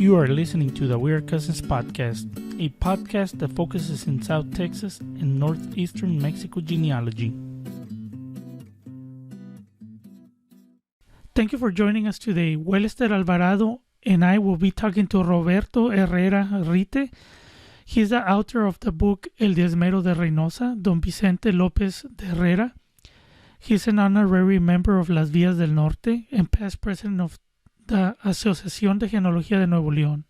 You are listening to the We Are Cousins podcast, a podcast that focuses in South Texas and Northeastern Mexico genealogy. Thank you for joining us today. Wellester Alvarado and I will be talking to Roberto Herrera Rite. He's the author of the book El Diezmero de Reynosa, Don Vicente López de Herrera. He's an honorary member of Las Villas del Norte and past president of the Asociación de Genealogía de Nuevo León.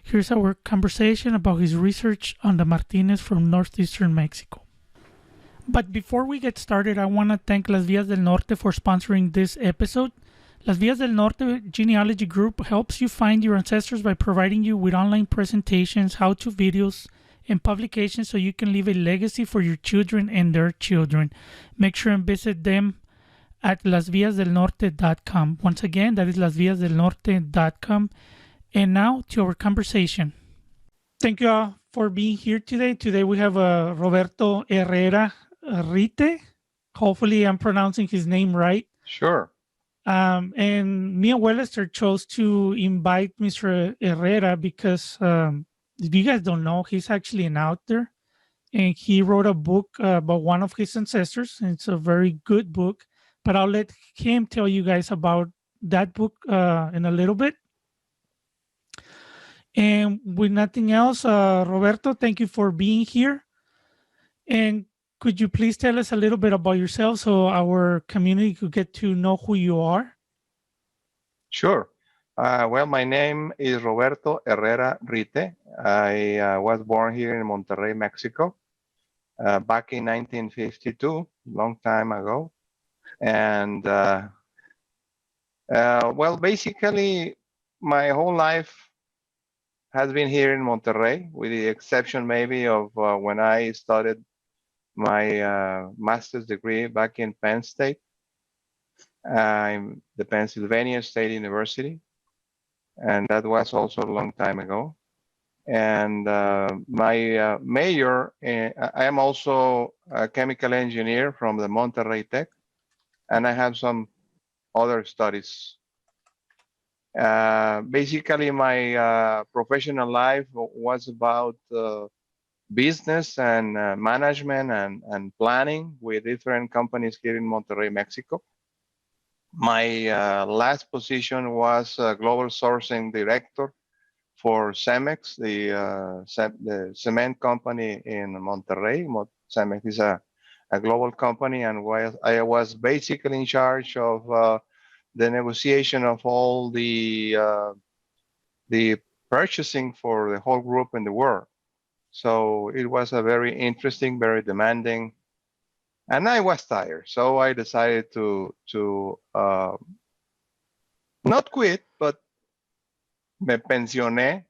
Here's our conversation about his research on the Martinez from Northeastern Mexico. But before we get started, I want to thank Las Villas del Norte for sponsoring this episode. Las Villas del Norte Genealogy Group helps you find your ancestors by providing you with online presentations, how-to videos, and publications so you can leave a legacy for your children and their children. Make sure and visit them at lasvillasdelnorte.com. Once again, that is lasvillasdelnorte.com. And now to our conversation. Thank you all for being here today. Today we have Roberto Herrera Rite. Hopefully I'm pronouncing his name right. Sure. And me and Wellester chose to invite Mr. Herrera because if you guys don't know, he's actually an author, and he wrote a book about one of his ancestors. And it's a very good book, but I'll let him tell you guys about that book in a little bit. And with nothing else, Roberto, thank you for being here. And could you please tell us a little bit about yourself so our community could get to know who you are? Sure. Well, my name is Roberto Herrera Rite. I was born here in Monterrey, Mexico, back in 1952, long time ago. And well, basically, my whole life has been here in Monterrey, with the exception maybe of when I started my master's degree back in Penn State, the Pennsylvania State University. And that was also a long time ago. And my major, I am also a chemical engineer from the Monterrey Tech, and I have some other studies. Basically, my professional life was about business and management and planning with different companies here in Monterrey, Mexico. My last position was global sourcing director for Cemex, the cement company in Monterrey. Cemex is a global company, and I was basically in charge of the negotiation of all the purchasing for the whole group in the world. So it was a very interesting, very demanding, and I was tired. So I decided to not quit, but me pensioné,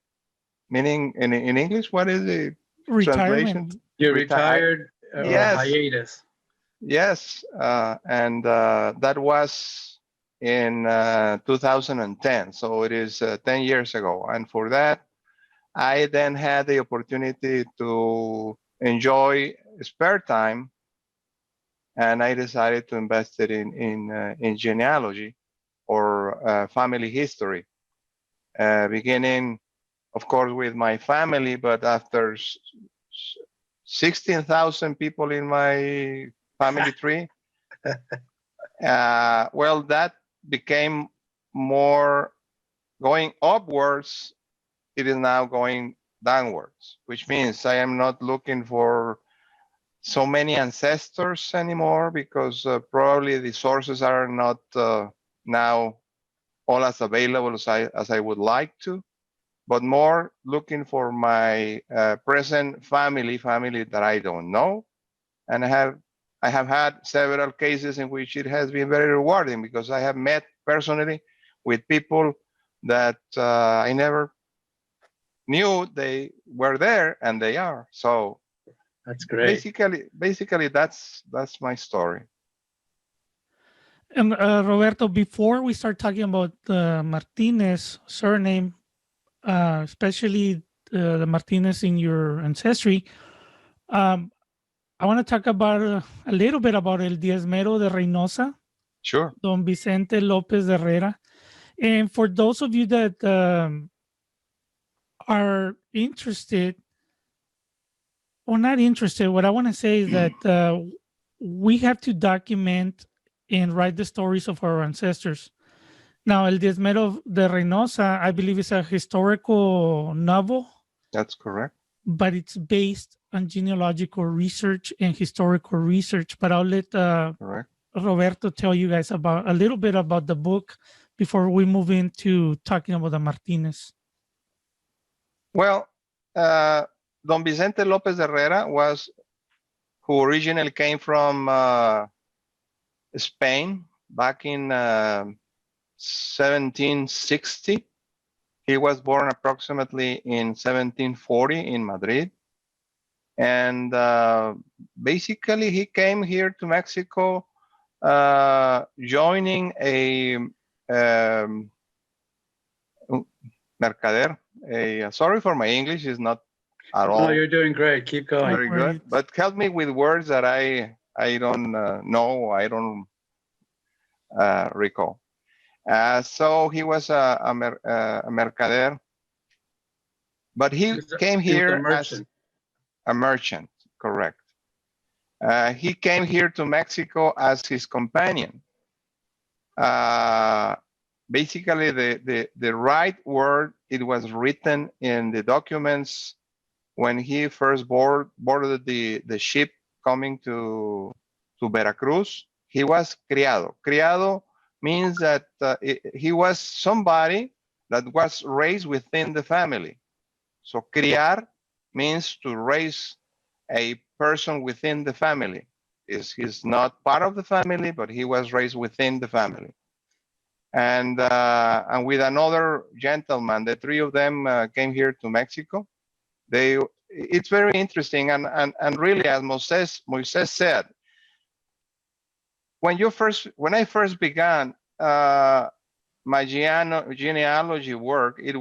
meaning in English, what is the Retirement. translation? You retired, Yes. hiatus. Yes, and that was in 2010. So it is 10 years ago. And for that, I then had the opportunity to enjoy spare time, and I decided to invest it in genealogy or family history, beginning, of course, with my family, but after 16,000 people in my family tree, well, that became more going upwards. It is now going downwards, which means I am not looking for so many ancestors anymore, because probably the sources are not now all as available as I would like to, but more looking for my present family that I don't know. And I have had several cases in which it has been very rewarding, because I have met personally with people that I never knew they were there, and they are. So That's great. basically that's my story. And Roberto, before we start talking about the Martinez surname, especially the Martinez in your ancestry, I want to talk about a little bit about El Diezmero de Reynosa. Sure. Don Vicente López de Herrera. And for those of you that are interested, or not interested, what I want to say is that we have to document and write the stories of our ancestors. Now, El Diezmero de Reynosa, I believe, is a historical novel, That's correct. but it's based on genealogical research and historical research. But I'll let Correct. Roberto tell you guys about a little bit about the book before we move into talking about the Martinez. Well, Don Vicente Lopez de Herrera was who originally came from Spain back in 1760. He was born approximately in 1740 in Madrid. And basically, he came here to Mexico joining a mercader. Sorry for my English, is not at all. No, you're doing great. Keep going. Very good. But help me with words that I don't know, I don't recall. So he was a mercader, but he came here as a merchant, correct. He came here to Mexico as his companion. Basically, the right word, it was written in the documents when he first boarded the ship coming to Veracruz. He was criado. Criado means that he was somebody that was raised within the family. So criar means to raise a person within the family. He's not part of the family, but he was raised within the family. And with another gentleman, the three of them came here to Mexico. It's very interesting, and really, as Moises said, when I first began my genealogy work, I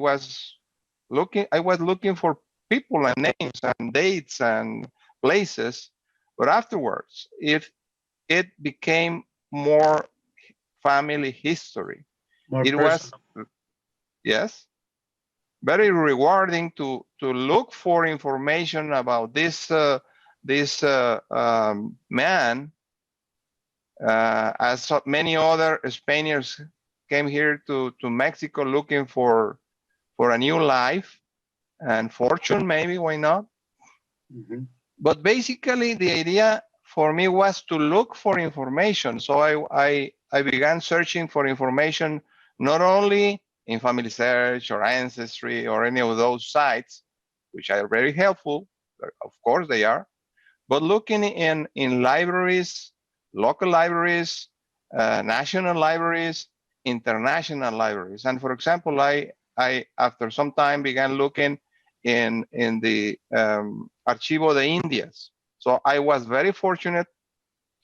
was looking for people and names and dates and places, but afterwards, it became more family history. It was, yes, very rewarding to look for information about this man, as many other Spaniards came here to Mexico looking for a new life and fortune, maybe, why not? Mm-hmm. But basically, the idea for me was to look for information. So I began searching for information, not only in Family Search or Ancestry or any of those sites, which are very helpful, of course they are, but looking in libraries, local libraries, national libraries, international libraries. And for example, I after some time began looking in the Archivo de Indias. So I was very fortunate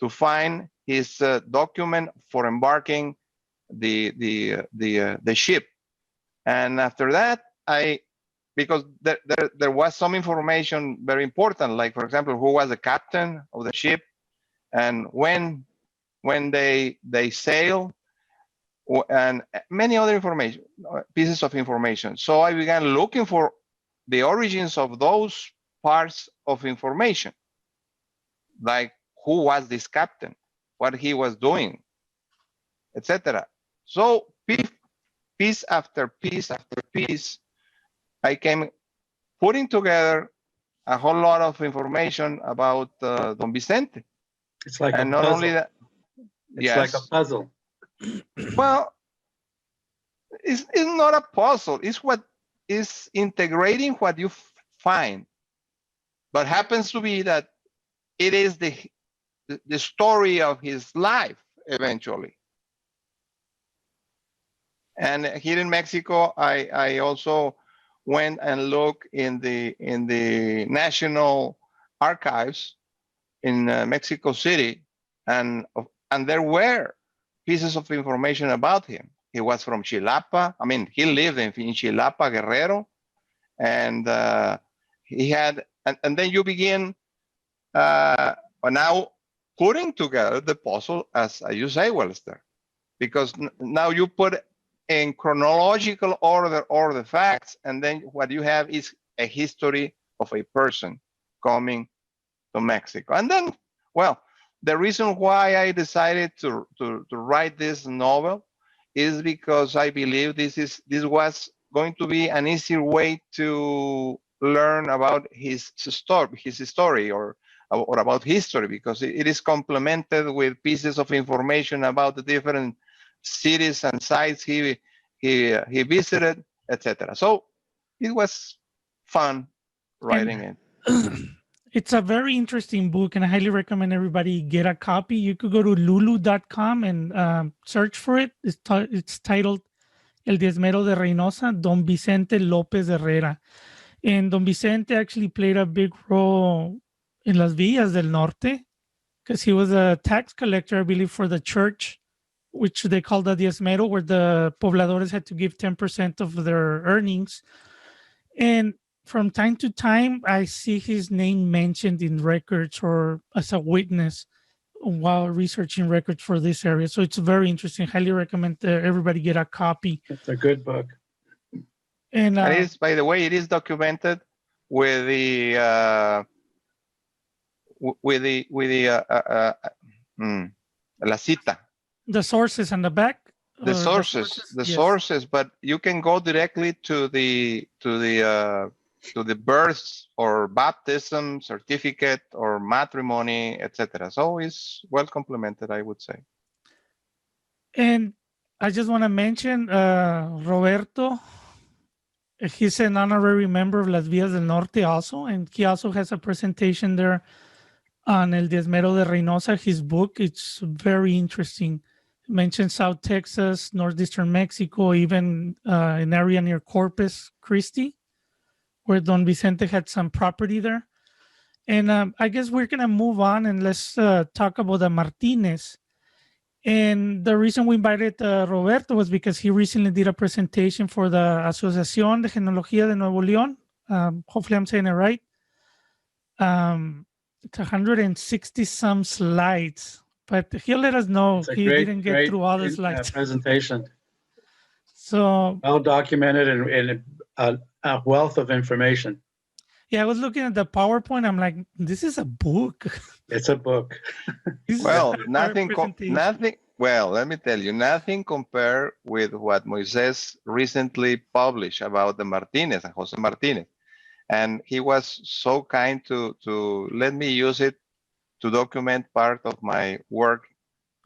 to find his document for embarking the ship. And after that, because there was some information very important, like for example, who was the captain of the ship and when they sail, and many other information, pieces of information. So I began looking for the origins of those parts of information, like who was this captain, what he was doing, etc. So piece after piece after piece, I came putting together a whole lot of information about Don Vicente. It's like and a not puzzle. only that, It's yes, like a puzzle. Well, it's not a puzzle. It's what is integrating what you find, but happens to be that it is the story of his life eventually. And here in Mexico, I also went and looked in the National Archives in Mexico City, and there were pieces of information about him. He was from Chilapa. I mean, he lived in Chilapa, Guerrero, and he had. And then you begin now putting together the puzzle, as you say, Wellster, because now you put in chronological order or the facts, and then what you have is a history of a person coming to Mexico. And then, well, the reason why I decided to write this novel is because I believe this was going to be an easier way to learn about his story or about history, because it is complemented with pieces of information about the different cities and sites he visited, etc. So it was fun writing it. It's a very interesting book, and I highly recommend everybody get a copy. You could go to lulu.com and search for it. It's titled El Diezmero de Reynosa, Don Vicente López Herrera. And Don Vicente actually played a big role in Las Villas del Norte, because he was a tax collector, I believe, for the church, which they called the Diezmero, where the pobladores had to give 10% of their earnings. And from time to time, I see his name mentioned in records or as a witness while researching records for this area. So it's very interesting. Highly recommend everybody get a copy. It's a good book. And it is, by the way, it is documented with the la cita. The sources on the back. The sources, but you can go directly to the birth or baptism certificate or matrimony, etc. So it's well complemented, I would say. And I just want to mention Roberto. He's an honorary member of Las Villas del Norte also, and he also has a presentation there on El Diezmero de Reynosa, his book. It's very interesting. It mentions South Texas, Northeastern Mexico, even an area near Corpus Christi, where Don Vicente had some property there. And I guess we're going to move on and let's talk about the Martinez. And the reason we invited Roberto was because he recently did a presentation for the Asociación de Genealogía de Nuevo León. Hopefully I'm saying it right. It's 160 some slides, but he'll let us know he didn't get through all the slides. Presentation. So well documented and a wealth of information. Yeah, I was looking at the PowerPoint. I'm like, this is a book. It's a book. Well, nothing. Well, let me tell you, nothing compared with what Moises recently published about the Martinez and Jose Martinez. And he was so kind to let me use it to document part of my work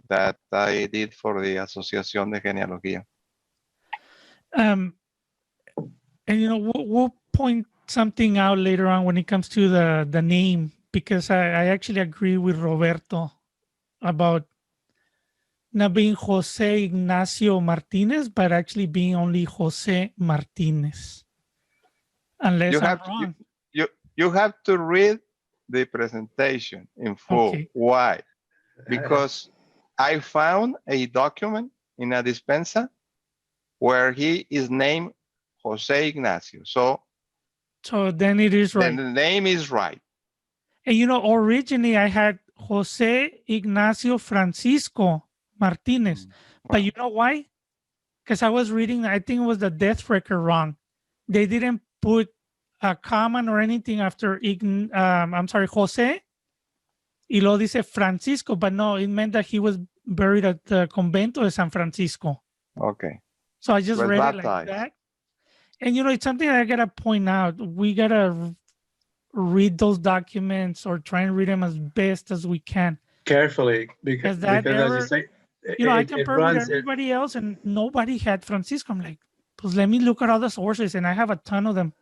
that I did for the Asociación de Genealogía. And you know, we'll point something out later on when it comes to the name, because I actually agree with Roberto about not being Jose Ignacio Martinez, but actually being only Jose Martinez. Unless I'm wrong. You have to read the presentation in full. Okay. Why? Because I found a document in a dispensa where he is named Jose Ignacio. So then it is right. Then the name is right. And you know, originally I had Jose Ignacio Francisco Martinez. But you know why? Because I was reading, I think it was the death record wrong. They didn't put a comma or anything after Jose. Y lo dice Francisco, but no, it meant that he was buried at the Convento de San Francisco. Okay. So I just read it like that. And you know, it's something I gotta point out. We gotta read those documents or try and read them as best as we can. Carefully, because error, as you say, you know, I compared with everybody else and nobody had Francisco. I'm like, pues let me look at all the sources, and I have a ton of them.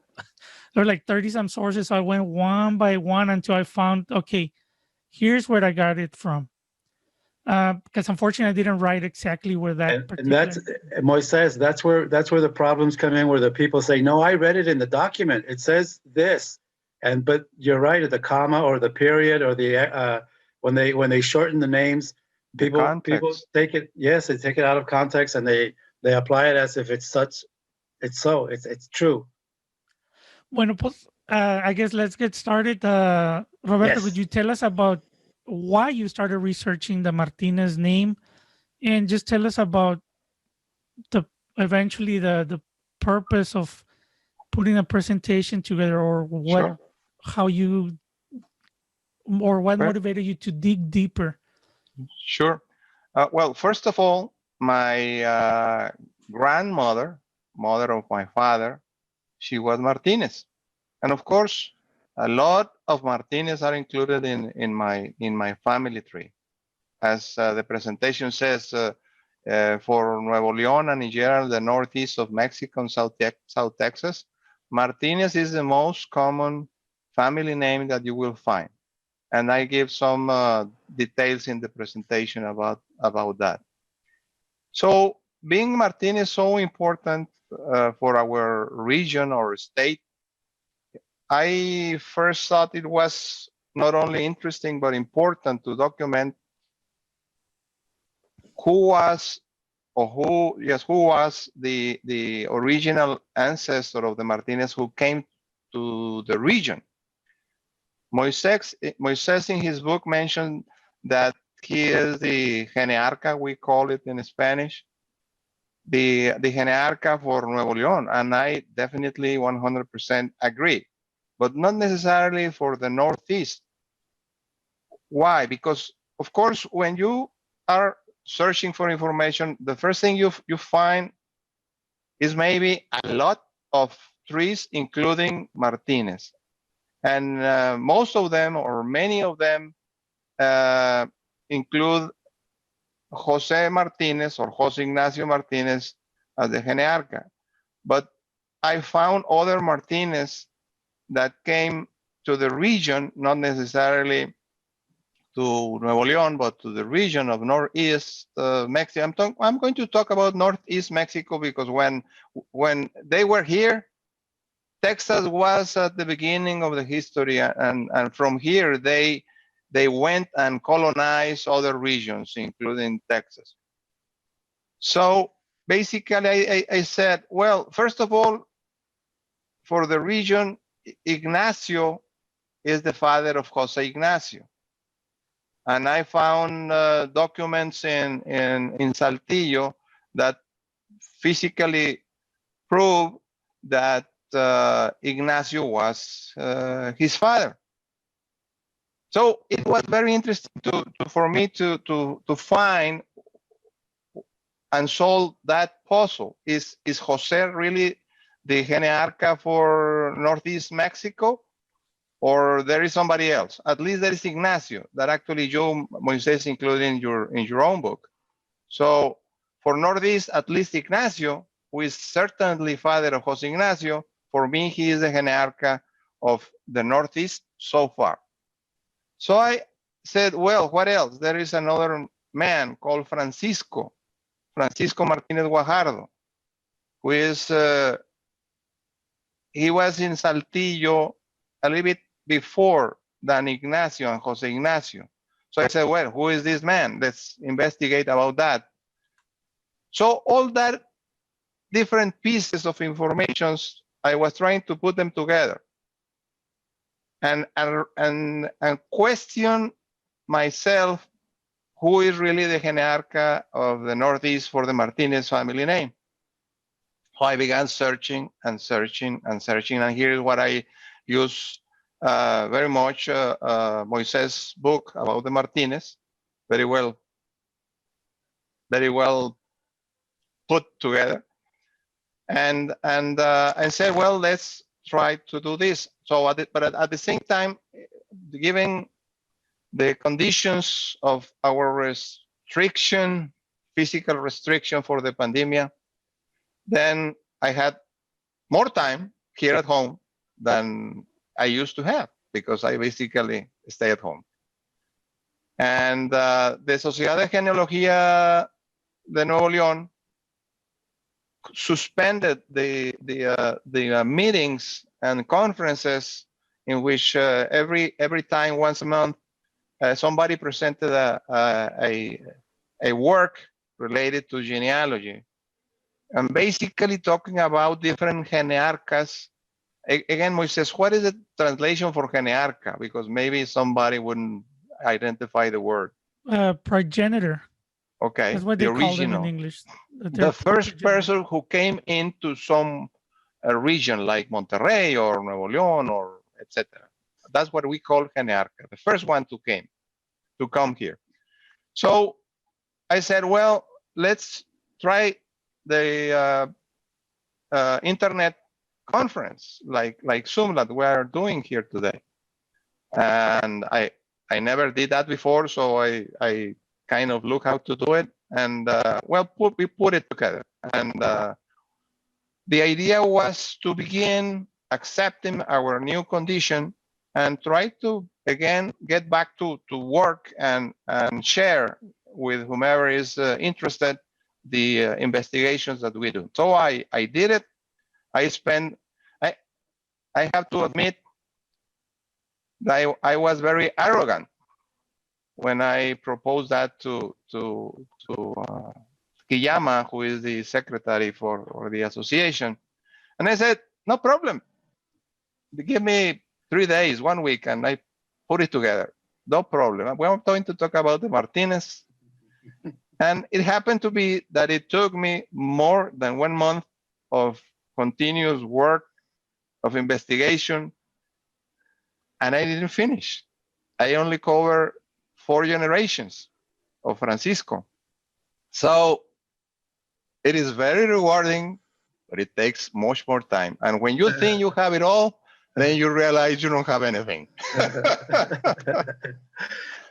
There are like 30 some sources. So I went one by one until I found, okay, here's where I got it from. Because unfortunately I didn't write exactly where that and that's Moises, that's where the problems come in, where the people say, no, I read it in the document, it says this, but you're right, at the comma or the period or the when they shorten the names, people take it, yes, they take it out of context and they apply it as if it's true. Bueno, pues I guess let's get started. Roberto, Yes. Would you tell us about why you started researching the Martinez name, and just tell us about eventually the purpose of putting a presentation together, or what, Sure. how you, or what Well, motivated you to dig deeper? Sure. Well, first of all, my grandmother, mother of my father, she was Martinez, and of course, a lot of Martinez are included in my family tree. As the presentation says, for Nuevo León and in general the northeast of Mexico and South Texas, Martinez is the most common family name that you will find. And I give some details in the presentation about that. So being Martinez so important for our region or state, I first thought it was not only interesting but important to document who was the original ancestor of the Martinez who came to the region. Moises in his book mentioned that he is the genearca, we call it in Spanish, the genearca for Nuevo León, and I definitely 100% agree, but not necessarily for the Northeast. Why? Because of course, when you are searching for information, the first thing you find is maybe a lot of trees, including Martinez. And most of them, or many of them, include Jose Martinez or Jose Ignacio Martinez as the genearca. But I found other Martinez that came to the region, not necessarily to Nuevo León, but to the region of Northeast Mexico. I'm going to talk about Northeast Mexico because when they were here, Texas was at the beginning of the history, and from here they went and colonized other regions, including Texas. So basically, I said, well, first of all, for the region, Ignacio is the father of Jose Ignacio. And I found documents in Saltillo that physically prove that Ignacio was his father. So it was very interesting for me to find and solve that puzzle. Is Jose really the genearca for Northeast Mexico? Or there is somebody else? At least there is Ignacio that actually you, Moises, included in your own book. So for Northeast, at least Ignacio, who is certainly father of Jose Ignacio, for me, he is the genearca of the Northeast so far. So I said, well, what else? There is another man called Francisco Martinez Guajardo, who is, he was in Saltillo a little bit before than Ignacio and Jose Ignacio. So I said, well, who is this man? Let's investigate about that. So all that different pieces of information, I was trying to put them together and question myself, who is really the genearca of the Northeast for the Martinez family name? So I began searching and searching and searching, and here is what I use very much Moises' book about the Martinez, very well put together, and I said, well, let's try to do this. So, but at the same time, given the conditions of our restriction, physical restriction for the pandemic, then I had more time here at home than I used to have because I basically stay at home. And the Sociedad de Genealogía de Nuevo León suspended the meetings and conferences in which every time, once a month, somebody presented a work related to genealogy, and basically talking about different genearcas. Again, Moises, what is the translation for genearca? Because maybe somebody wouldn't identify the word. Progenitor. Okay, That's what the they call them in original. English. The first person who came into some region like Monterrey or Nuevo León or etc. That's what we call genearca, the first one to come here. So I said, well, let's try the internet conference like Zoom that we are doing here today. And I never did that before, so I kind of look how to do it. And well, we put it together. And the idea was to begin accepting our new condition and try to, again, get back to work and share with whomever is interested the investigations that we do. So I did it. I have to admit that I was very arrogant when I proposed that to Kiyama, who is the secretary for the association. And I said, no problem. Give me 3 days, 1 week, and I put it together. No problem. We're going to talk about the Martinez. And it happened to be that it took me more than 1 month of continuous work, of investigation, and I didn't finish. I only covered 4 generations of Francisco. So it is very rewarding, but it takes much more time. And when you think you have it all, then you realize you don't have anything.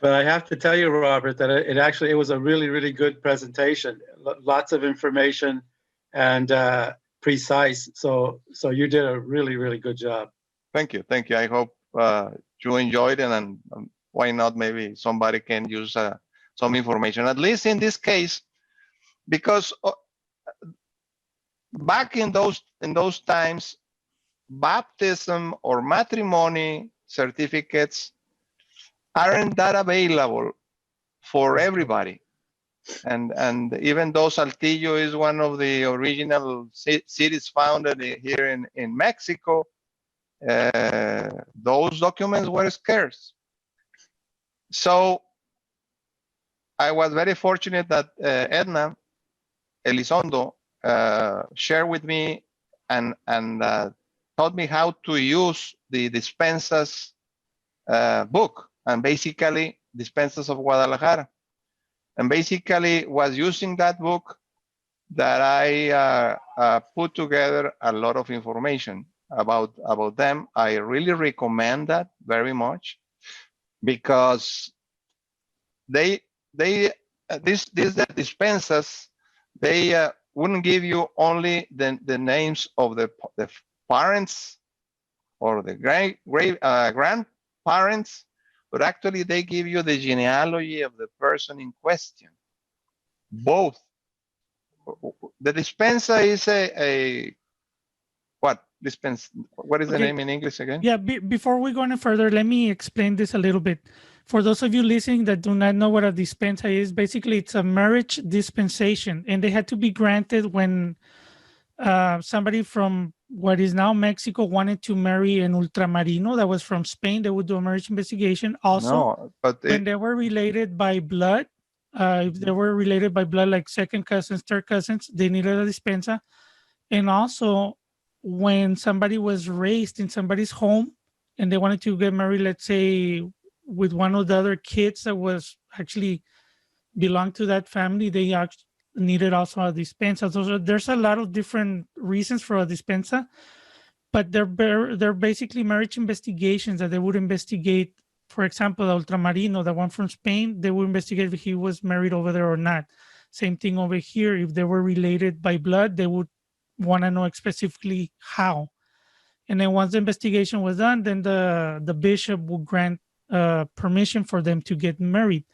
But I have to tell you, Robert, that it was a really, really good presentation. Lots of information and precise. So you did a really, really good job. Thank you. Thank you. I hope you enjoyed it, and why not? Maybe somebody can use some information, at least in this case, because back in those times, baptism or matrimony certificates aren't that available for everybody. And even though Saltillo is one of the original cities founded here in Mexico, those documents were scarce. So I was very fortunate that Edna Elizondo shared with me and taught me how to use the Dispensas book, and basically Dispensas of Guadalajara. And basically was using that book that I put together a lot of information about them. I really recommend that very much, because these dispensas, they wouldn't give you only the names of the parents or the grandparents, but actually they give you the genealogy of the person in question. Both. The dispensa is what is the name in English again? Yeah, before we go any further, let me explain this a little bit. For those of you listening that do not know what a dispensa is, basically it's a marriage dispensation, and they had to be granted when somebody from what is now Mexico wanted to marry an ultramarino that was from Spain. They would do a marriage investigation. Also, when they were related by blood, if they were related by blood, like second cousins, third cousins, they needed a dispensa. And also, when somebody was raised in somebody's home and they wanted to get married, let's say with one of the other kids that was actually belonged to that family, they actually needed also a dispensa. So there's a lot of different reasons for a dispensa, but they're basically marriage investigations that they would investigate. For example, the ultramarino, the one from Spain, they would investigate if he was married over there or not. Same thing over here. If they were related by blood, they would want to know specifically how. And then once the investigation was done, then the bishop would grant permission for them to get married.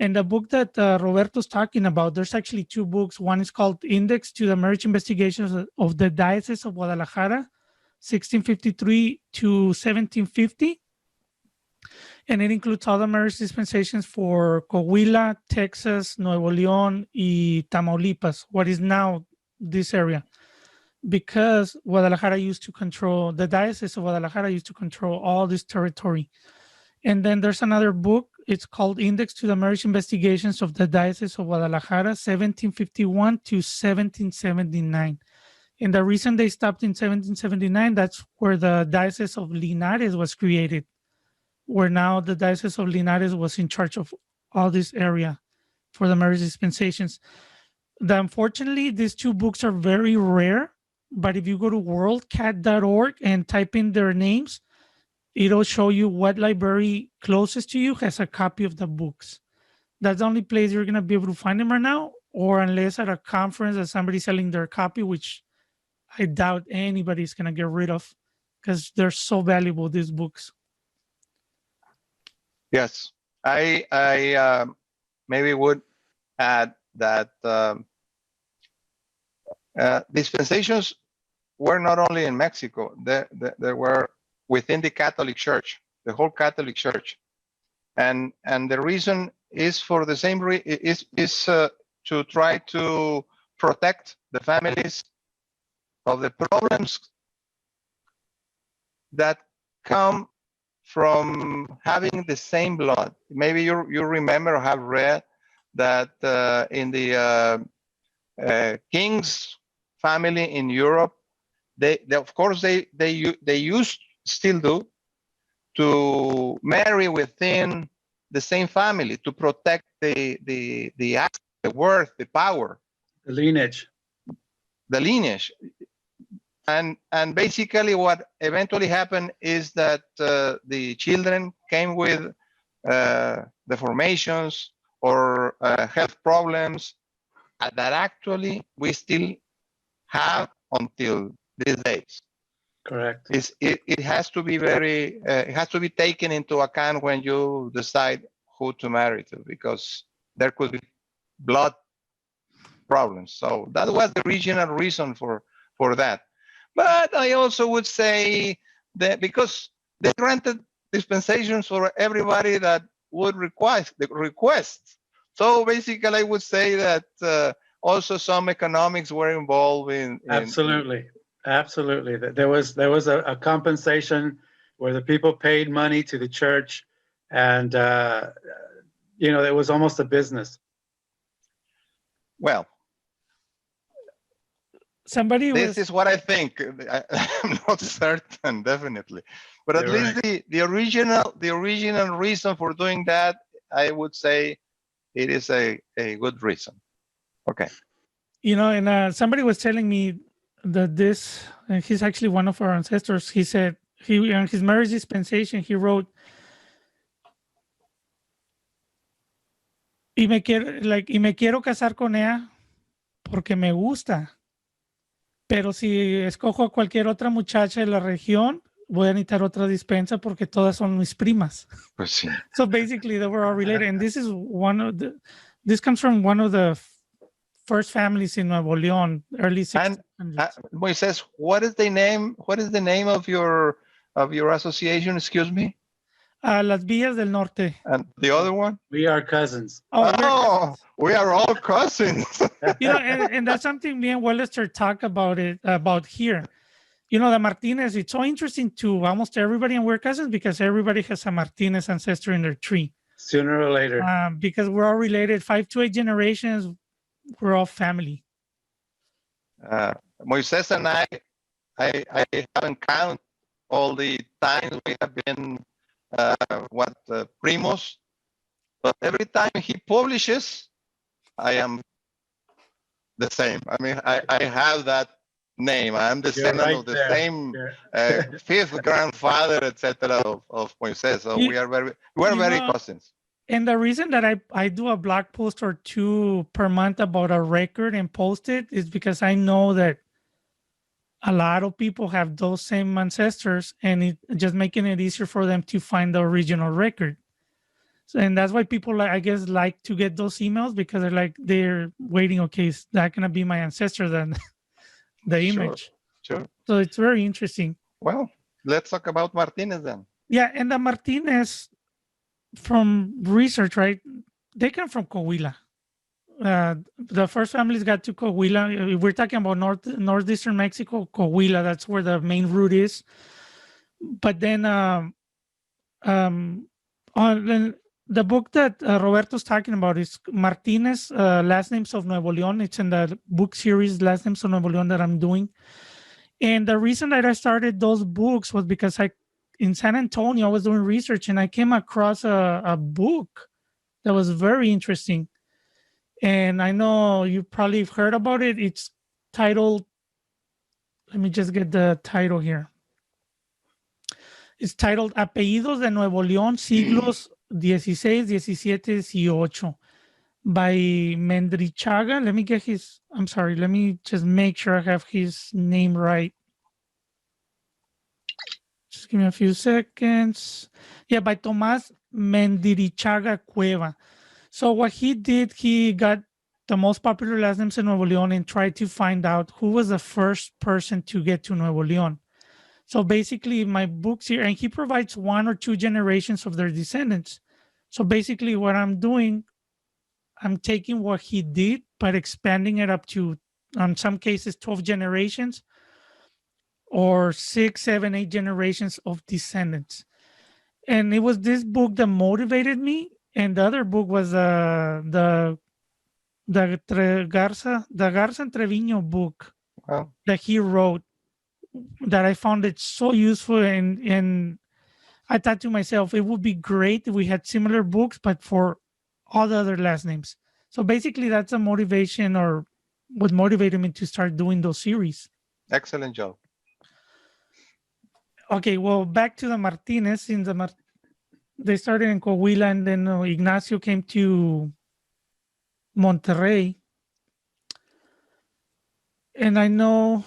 And the book that Roberto's talking about, there's actually 2 books. One is called Index to the Marriage Investigations of the Diocese of Guadalajara, 1653 to 1750. And it includes all the marriage dispensations for Coahuila, Texas, Nuevo León, y Tamaulipas, what is now this area. Because Guadalajara used to control, the Diocese of Guadalajara used to control all this territory. And then there's another book It's called Index to the Marriage Investigations of the Diocese of Guadalajara, 1751 to 1779. And the reason they stopped in 1779, that's where the Diocese of Linares was created, where now the Diocese of Linares was in charge of all this area for the marriage dispensations. Unfortunately, these two books are very rare, but if you go to worldcat.org and type in their names, it'll show you what library closest to you has a copy of the books. That's the only place you're going to be able to find them right now, or unless at a conference that somebody's selling their copy, which I doubt anybody's going to get rid of because they're so valuable, these books. Yes, I maybe would add that dispensations were not only in Mexico, there were within the Catholic Church, the whole Catholic Church, and the reason is for the same is to try to protect the families of the problems that come from having the same blood. Maybe you remember or have read that in the king's family in Europe, they of course they used, still do, to marry within the same family to protect the worth, the power, The lineage. the lineage. And basically what eventually happened is that the children came with deformations or health problems that actually we still have until these days. Correct. It has to be it has to be taken into account when you decide who to marry to, because there could be blood problems. So that was the original reason for that. But I also would say that because they granted dispensations for everybody that would request. So basically, I would say that also some economics were involved in Absolutely. There was a compensation where the people paid money to the church, and it was almost a business. Well, this is what I think. I'm not certain, definitely, but at least the original reason for doing that, I would say, it is a good reason. Okay. And somebody was telling me that this, and he's actually one of our ancestors. He said on his marriage dispensation, he wrote, y me quiero casar con ella porque me gusta. Pero si escojo a cualquier otra muchacha de la región, voy a necesitar otra dispensa porque todas son mis primas. Pues sí. So basically, they were all related, and this is this comes from one of the first families in Nuevo León, early 1600s. And Moises, what is the name? What is the name of your association? Excuse me. Las Villas del Norte. And the other one? We are cousins. Oh, we are all cousins. And that's something me and Wellester talk about here. The Martinez, it's so interesting to almost everybody, and we're cousins because everybody has a Martinez ancestor in their tree. Sooner or later. Because we're all related, 5 to 8 generations, we're all family. Moises and I haven't counted all the times we have been primos, but every time he publishes, I am the same. I mean, I have that name. I am descendant of the same fifth grandfather, etc. of Moises. So we're very cousins. And the reason that I do a blog post or 2 per month about a record and post it is because I know that a lot of people have those same ancestors, and it just making it easier for them to find the original record. So, and that's why people, I guess, like to get those emails, because they're waiting. Okay, is that gonna be my ancestor then? The image. Sure. So it's very interesting. Well, let's talk about Martinez then. Yeah, and the Martinez, from research, right? They come from Coahuila. The first families got to Coahuila. We're talking about northeastern Mexico, Coahuila. That's where the main route is. But then the book that Roberto's talking about is Martinez, Last Names of Nuevo León. It's in the book series Last Names of Nuevo León that I'm doing. And the reason that I started those books was because in San Antonio, I was doing research and I came across a book that was very interesting. And I know you probably have heard about it. It's titled, let me just get the title here. It's titled Apellidos de Nuevo León, siglos XVI, XVII, XVIII by Mendrichaga. Let me get let me just make sure I have his name right. Just give me a few seconds. Yeah, by Tomás Mendrichaga Cueva. So what he did, he got the most popular last names in Nuevo León and tried to find out who was the first person to get to Nuevo León. So basically my books here, and he provides 1 or 2 generations of their descendants. So basically what I'm doing, I'm taking what he did, but expanding it up to, in some cases, 12 generations or 6, 7, 8 generations of descendants. And it was this book that motivated me. And the other book was the Garza and Trevino book that he wrote, that I found it so useful. And I thought to myself, it would be great if we had similar books, but for all the other last names. So basically that's a motivation, or what motivated me to start doing those series. Excellent job. Okay, well, back to the Martinez. Since they started in Coahuila, and then Ignacio came to Monterrey. And I know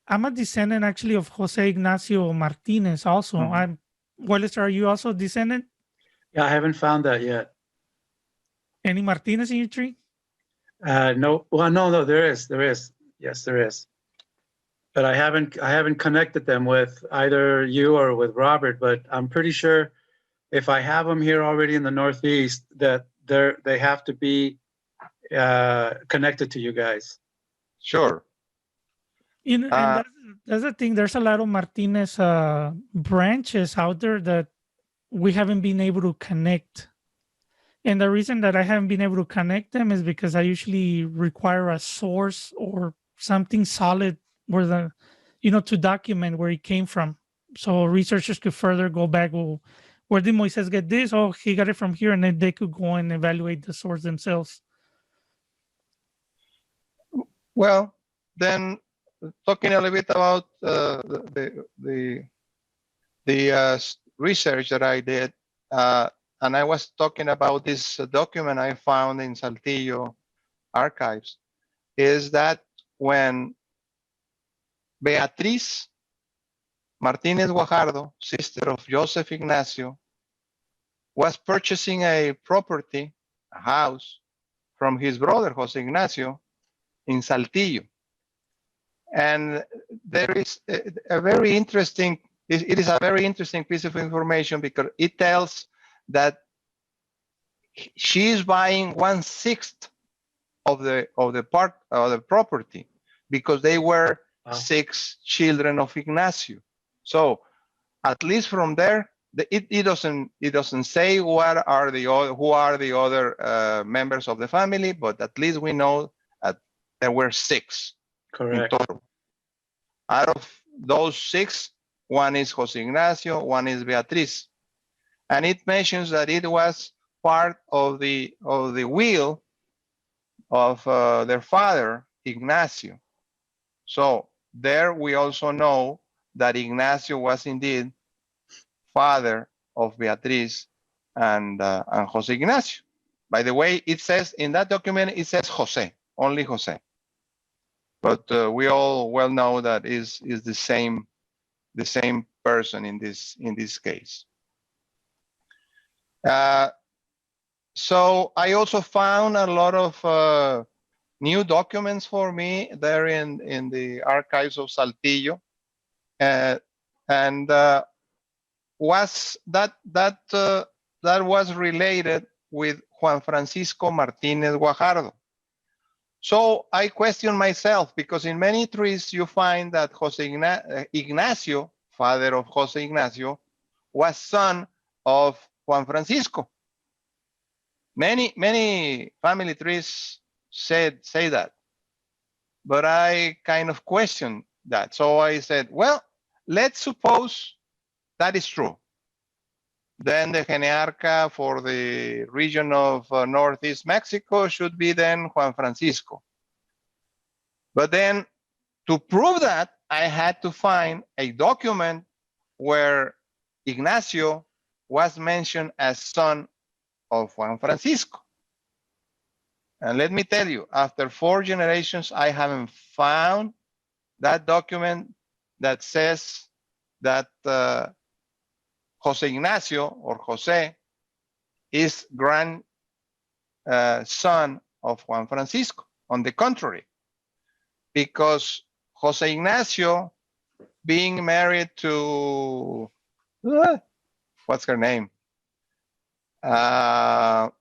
I'm a descendant actually of Jose Ignacio Martinez also. Wellester, are you also a descendant? Yeah, I haven't found that yet. Any Martinez in your tree? No. Well, no, there is. Yes, there is. But I haven't connected them with either you or with Robert, but I'm pretty sure if I have them here already in the Northeast, that they have to be connected to you guys. Sure. And that's the thing. There's a lot of Martinez branches out there that we haven't been able to connect. And the reason that I haven't been able to connect them is because I usually require a source or something solid where to document where it came from. So researchers could further go back, well, where did Moises get this? Oh, he got it from here. And then they could go and evaluate the source themselves. Well, then talking a little bit about the research that I did, and I was talking about this document I found in Saltillo archives, is that when Beatriz Martinez Guajardo, sister of Joseph Ignacio, was purchasing a property, a house, from his brother, Jose Ignacio, in Saltillo. And there is a very interesting, it is a very interesting piece of information because it tells that she is buying 1/6 of the property because they were 6 children of Ignacio. So at least from there, it doesn't say who are the other members of the family, but at least we know that there were 6. Correct. In total. Out of those 6, one is Jose Ignacio, one is Beatriz, and it mentions that it was part of the will of their father Ignacio. So there we also know that Ignacio was indeed father of Beatriz and Jose Ignacio. By the way, it says in that document, it says Jose, only Jose. But we all well know that is the same person in this case. So I also found a lot of new documents for me there in the archives of Saltillo, and was that was related with Juan Francisco Martinez Guajardo. So I question myself because in many trees you find that Jose Ignacio, father of Jose Ignacio, was son of Juan Francisco, Many family trees say that, but I kind of questioned that. So I said, well, let's suppose that is true. Then the genearca for the region of Northeast Mexico should be then Juan Francisco. But then to prove that, I had to find a document where Ignacio was mentioned as son of Juan Francisco. And let me tell you, after 4 generations, I haven't found that document that says that Jose Ignacio or Jose is grandson of Juan Francisco. On the contrary, because Jose Ignacio being married to, what's her name? De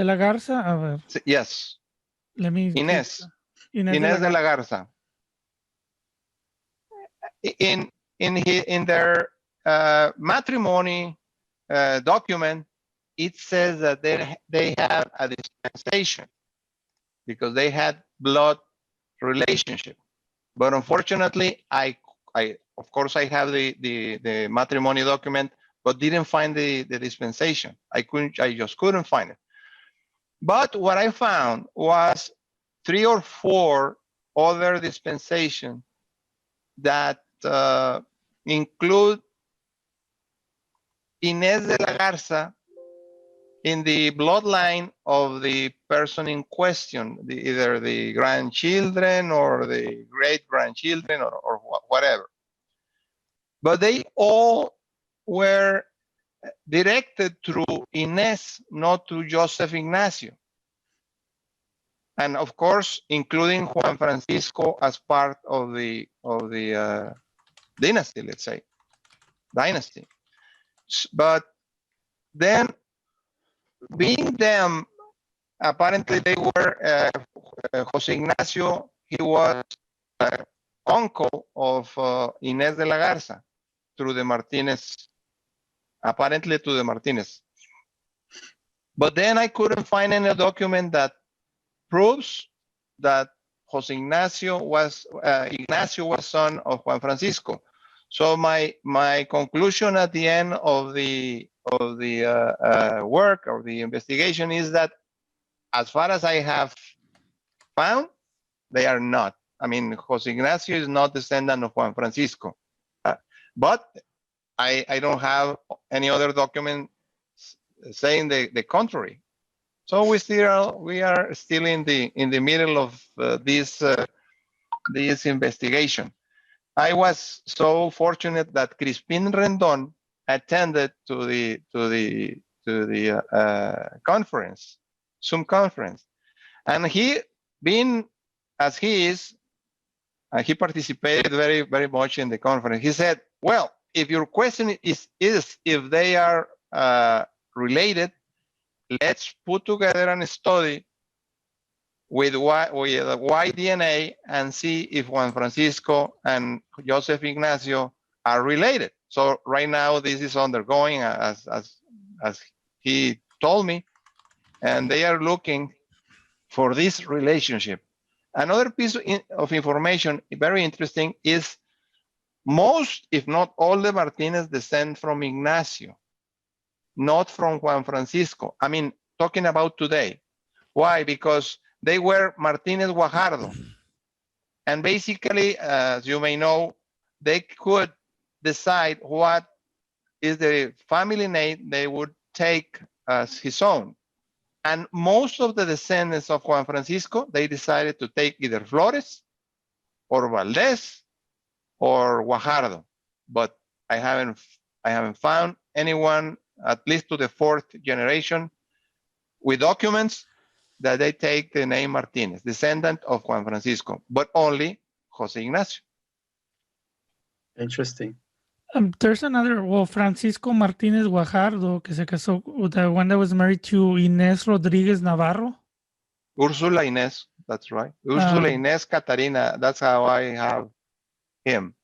la Garza, a ver. Yes. Let me Inés. Inés de la Garza. In their matrimony document, it says that they have a dispensation because they had blood relationship. But unfortunately, I of course I have the matrimony document, but didn't find the dispensation. I just couldn't find it. But what I found was 3 or 4 other dispensations that include Inés de la Garza in the bloodline of the person in question, either the grandchildren or the great-grandchildren or whatever. But they all were directed through Inés, not to Joseph Ignacio. And of course, including Juan Francisco as part of the dynasty, let's say, dynasty. But then, being them, apparently they were, Jose Ignacio, he was uncle of Inés de la Garza through the Martinez, apparently to the Martinez. But then I couldn't find any document that proves that Jose Ignacio was son of Juan Francisco. So my conclusion at the end of the work or the investigation is that, as far as I have found, they are not. I mean, Jose Ignacio is not descendant of Juan Francisco, but I don't have any other document saying the contrary. So we are still in the middle of this investigation. I was so fortunate that Crispin Rendon attended to the conference, Zoom conference, and he, being as he is, he participated very much in the conference. He said, "Well, if your question is if they are related, let's put together a study with Y DNA and see if Juan Francisco and Joseph Ignacio are related." So right now this is undergoing, as he told me, and they are looking for this relationship. Another piece of information, very interesting, is most, if not all, the Martinez descend from Ignacio, not from Juan Francisco. I mean, talking about today. Why? Because they were Martinez Guajardo. And basically, as you may know, they could decide what is the family name they would take as his own. And most of the descendants of Juan Francisco, they decided to take either Flores or Valdez or Guajardo. But I haven't found anyone, at least to the 4th generation, with documents that they take the name Martinez, descendant of Juan Francisco, but only Jose Ignacio. Interesting. There's another, Francisco Martinez Guajardo, que se casó with the one that was married to Inés Rodriguez Navarro. Ursula Inés, that's right. Ursula Inés Catarina, that's how I have him.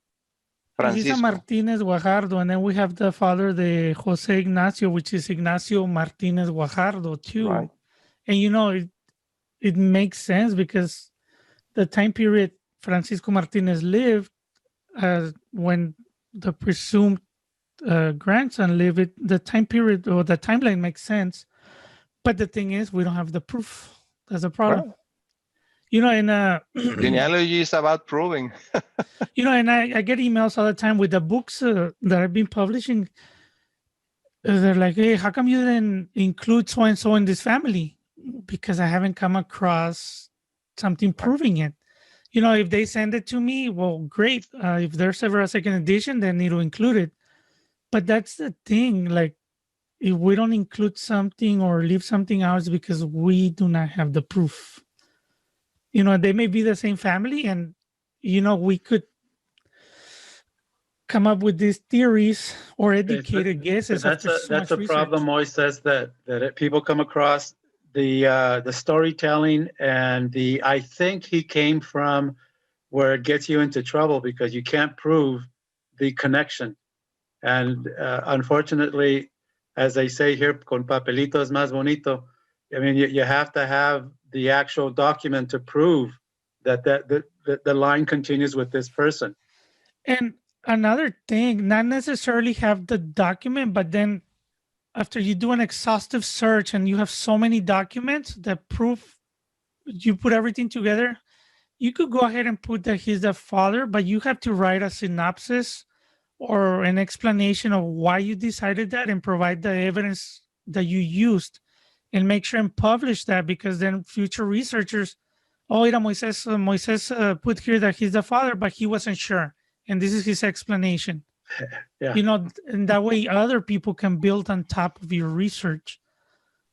He's a Francisco. Martinez Guajardo, and then we have the father, the Jose Ignacio, which is Ignacio Martinez Guajardo too. Right. And you know, it makes sense because the time period Francisco Martinez lived, when the presumed grandson lived, the time period or the timeline makes sense. But the thing is, we don't have the proof. That's a problem. Well, You know, and genealogy is about proving. you know, and I get emails all the time with the books that I've been publishing. They're like, hey, how come you didn't include so and so in this family? Because I haven't come across something proving it. You know, if they send it to me, well, great. If there's ever a second edition, they need to include it. But that's the thing. Like, if we don't include something or leave something out, it's because we do not have the proof. You know, they may be the same family, and you know, we could come up with these theories or educated guesses. That's a problem. Moises, that people come across the storytelling and I think he came from where it gets you into trouble because you can't prove the connection. And unfortunately, as they say here, con papelito es más bonito. I mean, you have to have the actual document to prove that the line continues with this person. And another thing, not necessarily have the document, but then after you do an exhaustive search and you have so many documents that prove you put everything together, you could go ahead and put that he's the father, but you have to write a synopsis or an explanation of why you decided that and provide the evidence that you used and make sure and publish that, because then future researchers, oh, yeah, Moises put here that he's the father, but he wasn't sure. And this is his explanation. Yeah. You know, and that way other people can build on top of your research.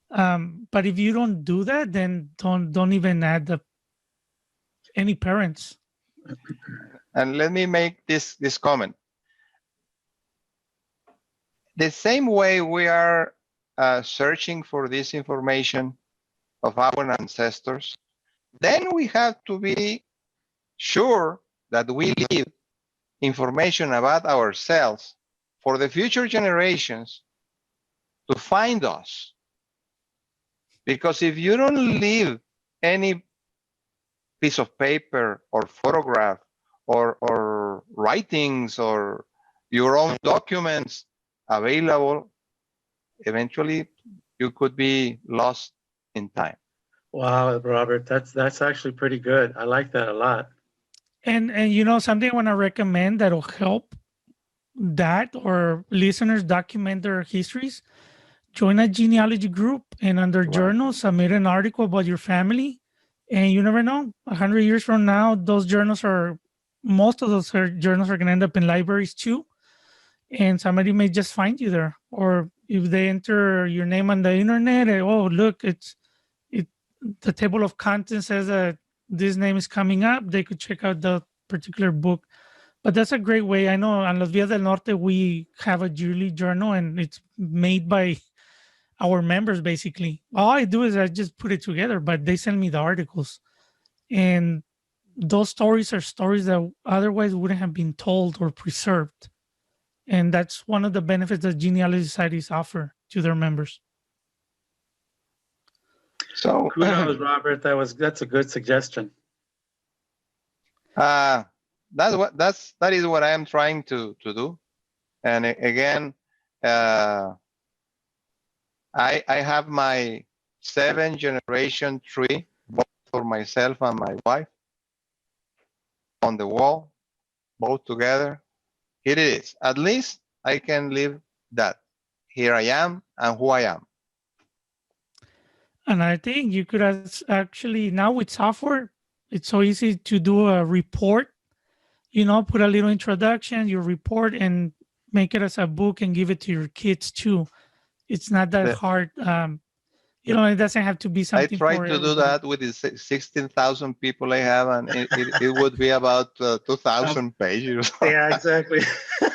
But if you don't do that, then don't even add any parents. And let me make this comment. The same way we are searching for this information of our ancestors, then we have to be sure that we leave information about ourselves for the future generations to find us. Because if you don't leave any piece of paper or photograph or writings or your own documents available, eventually you could be lost in time. Wow, Robert, that's actually pretty good. I like that a lot. And you know, something I want to recommend that'll help that or listeners document their histories, join a genealogy group and under journal, submit an article about your family. And you never know, 100 years from now, most of those journals are going to end up in libraries too. And somebody may just find you there. Or if they enter your name on the internet, oh, look, the table of contents says that this name is coming up, they could check out the particular book. But that's a great way. I know on Los Días del Norte, we have a yearly journal and it's made by our members, basically. All I do is I just put it together, but they send me the articles. And those stories are stories that otherwise wouldn't have been told or preserved. And that's one of the benefits that genealogy societies offer to their members. So kudos, Robert. That's a good suggestion. that is what I am trying to do. And again, I have my 7-generation tree, both for myself and my wife, on the wall, both together. Here it is. At least I can live that. Here I am and who I am. And I think you could actually, now with software, it's so easy to do a report, you know, put a little introduction, your report, and make it as a book and give it to your kids too. It's not that hard. You know, it doesn't have to be something. I tried to do that with the 16,000 people I have, and it would be about 2,000 pages. Yeah, exactly.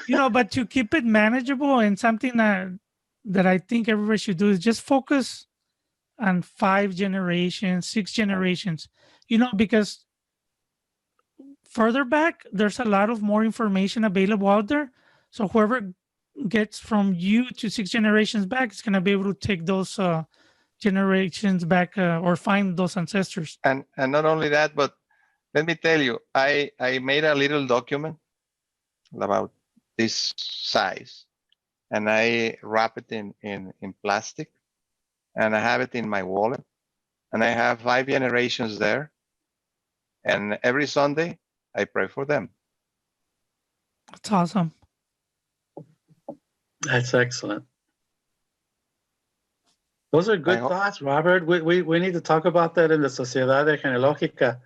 You know, but to keep it manageable and something that I think everybody should do is just focus on 5 generations, 6 generations, you know, because further back, there's a lot of more information available out there. So whoever gets from you to 6 generations back is going to be able to take those generations back or find those ancestors. And not only that, but let me tell you, I made a little document about this size, and I wrap it in plastic, and I have it in my wallet, and I have 5 generations there, and every Sunday I pray for them. That's awesome. That's excellent. Those are good thoughts, Robert. We need to talk about that in the Sociedad Genealógica.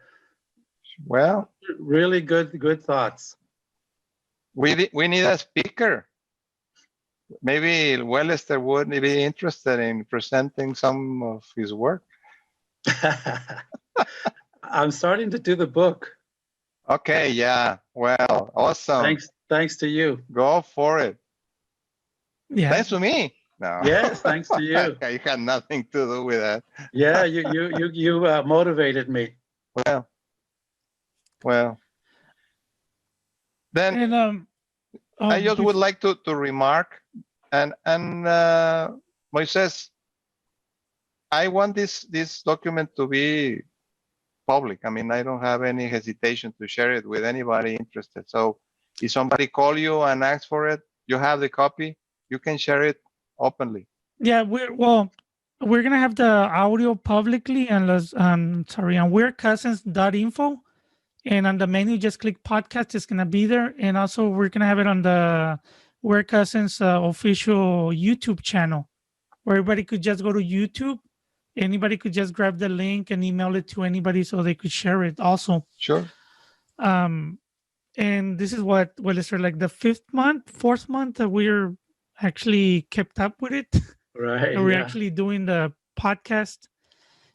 Well, really good thoughts. We need a speaker. Maybe Wellester would be interested in presenting some of his work. I'm starting to do the book. Okay, yeah. Well, awesome. Thanks to you. Go for it. Yeah. Thanks to me. No. Yes, thanks to you. You had nothing to do with that. Yeah, you motivated me. Well. Then And I just would like to remark, and Moises, I want this document to be public. I mean, I don't have any hesitation to share it with anybody interested. So if somebody call you and ask for it, you have the copy, you can share it openly. Yeah, we're gonna have the audio publicly on weircousins.info, and on the menu just click podcast. It's gonna be there, and also we're gonna have it on the Weird Cousins official YouTube channel, where everybody could just go to YouTube. Anybody could just grab the link and email it to anybody so they could share it also. Sure. And this is what is there, like the fourth month that we're actually kept up with it. Right. And we're actually doing the podcast,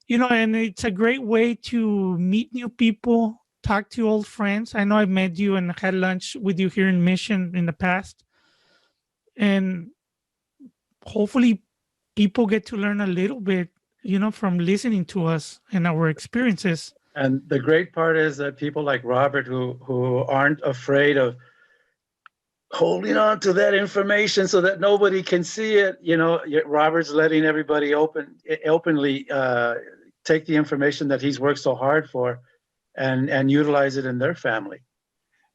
and it's a great way to meet new people, talk to old friends. I know I've met you and had lunch with you here in Mission in the past. And hopefully people get to learn a little bit, from listening to us and our experiences. And the great part is that people like Robert who aren't afraid of holding on to that information so that nobody can see it. Robert's letting everybody openly take the information that he's worked so hard for and utilize it in their family.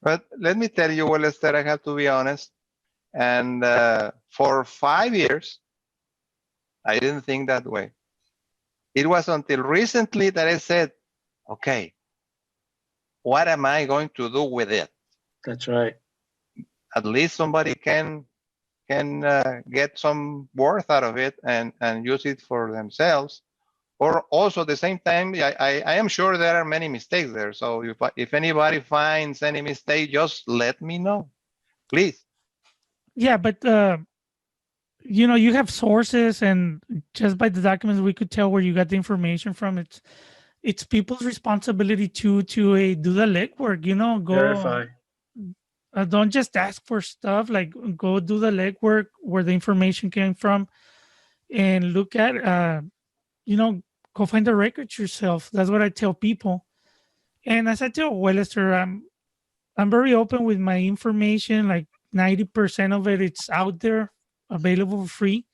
But let me tell you, Wellester, I have to be honest. And for 5 years, I didn't think that way. It was until recently that I said, okay, what am I going to do with it? That's right. At least somebody can get some worth out of it and use it for themselves. Or also at the same time, I am sure there are many mistakes there. So if anybody finds any mistake, just let me know, please. Yeah, but you have sources, and just by the documents we could tell where you got the information from. It's people's responsibility to do the legwork. Go verify. Don't just ask for stuff. Like, go do the legwork where the information came from, and look at go find the records yourself. That's what I tell people. And as I tell Wellester, I'm very open with my information. Like 90% of it's out there, available for free.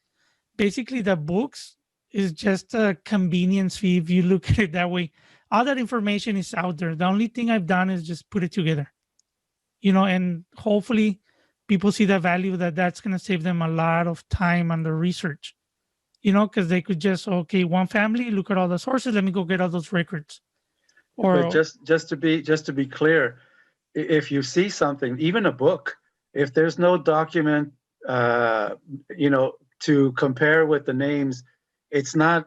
Basically, the books is just a convenience fee if you look at it that way. All that information is out there. The only thing I've done is just put it together. And hopefully people see the value that's going to save them a lot of time on the research, because they could just, okay, one family, look at all the sources, let me go get all those records. Or but just to be clear, if you see something, even a book, if there's no document, to compare with the names, it's not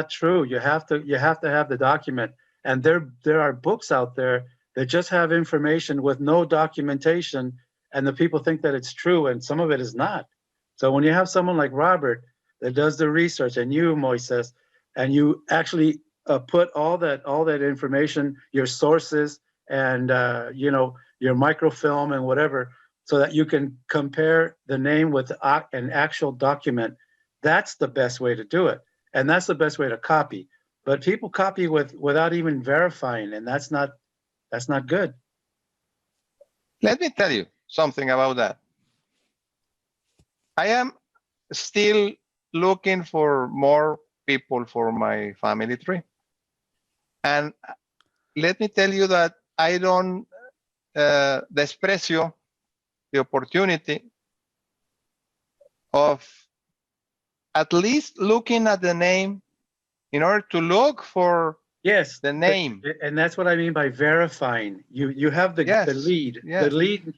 true. You have to have the document. And there are books out there that just have information with no documentation, and the people think that it's true, and some of it is not. So when you have someone like Robert that does the research, and you, Moises, and you actually put all that information, your sources, and your microfilm and whatever, so that you can compare the name with an actual document, that's the best way to do it, and that's the best way to copy. But people copy without even verifying, and that's not good. Let me tell you something about that. I am still looking for more people for my family tree. And let me tell you that I don't desprecio the opportunity of at least looking at the name in order to look for Yes, the name. and that's what I mean by verifying. You have the Yes, lead, yes.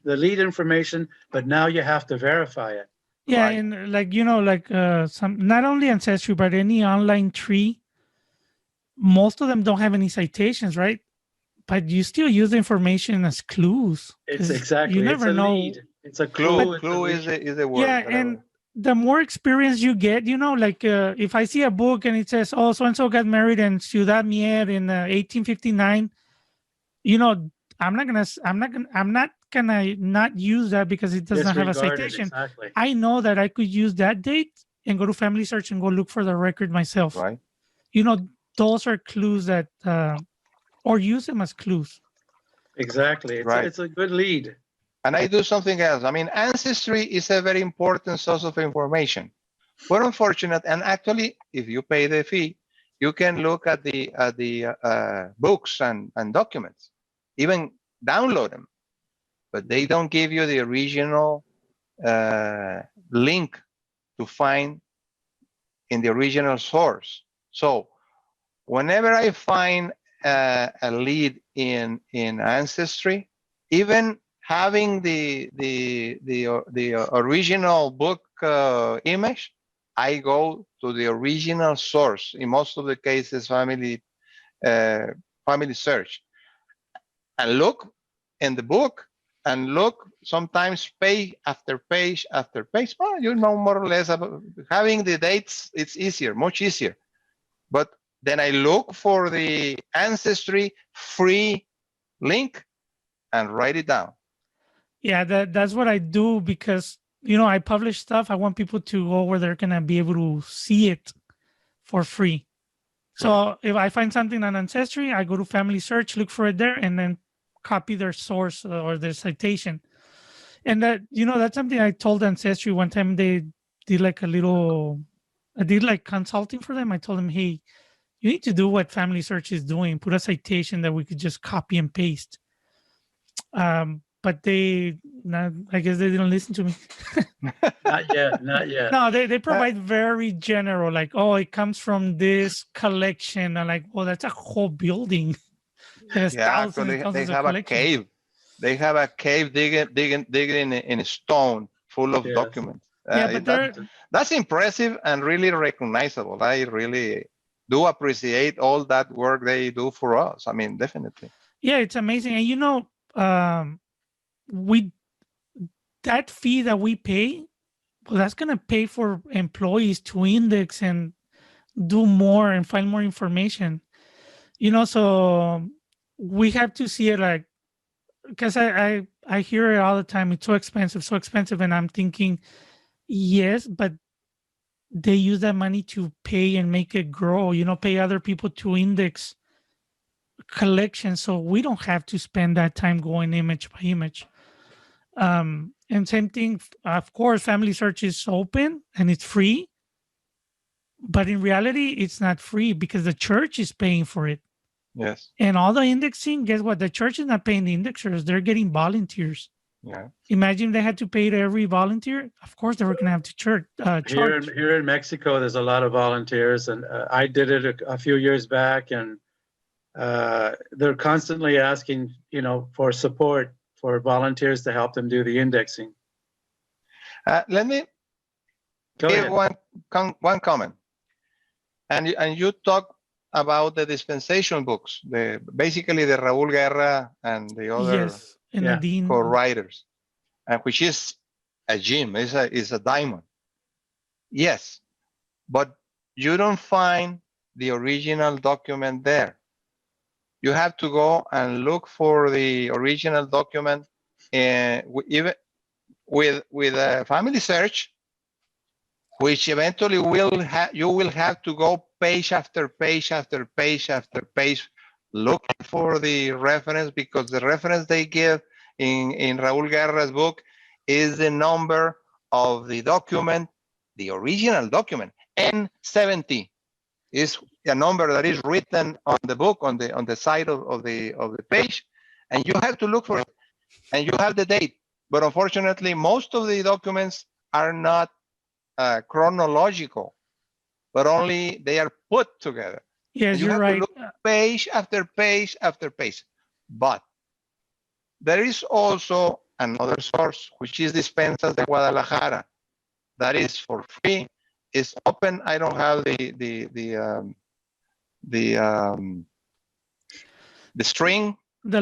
the lead information, but now you have to verify it. Yeah, Right. and like some not only Ancestry but any online tree, most of them don't have any citations, right? But you still use the information as clues. It's 'cause exactly. you never it's a know. lead. It's a Clue, clue. clue is the word. Yeah, and the more experience you get, like if I see a book and it says, "Oh, so and so got married in Ciudad Mier in 1859," I'm not gonna not use that because it does not have a Disregard it, citation. exactly. I know that I could use that date and go to Family Search and go look for the record myself. Right. Those are clues that, or use them as clues. Exactly. Right. It's a good lead. And I do something else. I mean, Ancestry is a very important source of information. We're unfortunate, and actually, if you pay the fee, you can look at the books and documents, even download them, but they don't give you the original link to find in the original source. So whenever I find a lead in Ancestry, even having the original book image, I go to the original source. In most of the cases, Family Search, and look in the book, and look sometimes page after page after page. Well, more or less about having the dates. It's easier, much easier. But then I look for the Ancestry free link and write it down. Yeah, that's what I do because I publish stuff. I want people to go where they're gonna be able to see it for free. So if I find something on Ancestry, I go to Family Search, look for it there, and then copy their source or their citation. And that's something I told Ancestry one time. They did like I did like consulting for them. I told them, hey, you need to do what Family Search is doing. Put a citation that we could just copy and paste. But I guess they didn't listen to me. Not yet. Not yet. No, they provide very general, like, oh, it comes from this collection. I'm like, well, that's a whole building. There's thousands and thousands they of have a collections. cave. They have a cave digging in a stone full of documents. Yeah, but that's impressive and really recognizable. I really do appreciate all that work they do for us. I mean, definitely. Yeah, it's amazing. And that fee that we pay, well, that's gonna pay for employees to index and do more and find more information. So we have to see it like, because I hear it all the time. It's so expensive, and I'm thinking, yes, but they use that money to pay and make it grow. Pay other people to index collections, so we don't have to spend that time going image by image. And same thing, of course, Family Search is open and it's free, but in reality, it's not free because the church is paying for it. Yes. And all the indexing, guess what? The church is not paying the indexers; they're getting volunteers. Yeah. Imagine they had to pay to every volunteer. Of course, they were going to have to charge. Here in Mexico, there's a lot of volunteers, and I did it a few years back, and they're constantly asking, for support for volunteers to help them do the indexing. Let me give one comment. And you talk about the dispensation books, basically the Raúl Guerra and the other co-writers, which is a gem, is a diamond. Yes, but you don't find the original document there. You have to go and look for the original document, even with a Family Search, which eventually you will have to go page after page after page after page looking for the reference, because the reference they give in Raúl Guerra's book is the number of the document, the original document. N70 is a number that is written on the book, on the side of the page, and you have to look for it, and you have the date. But unfortunately, most of the documents are not chronological, but only they are put together. Yes, you're right. To look page after page after page. But there is also another source, which is Dispensas de Guadalajara. That is for free. It's open. I don't have the string, the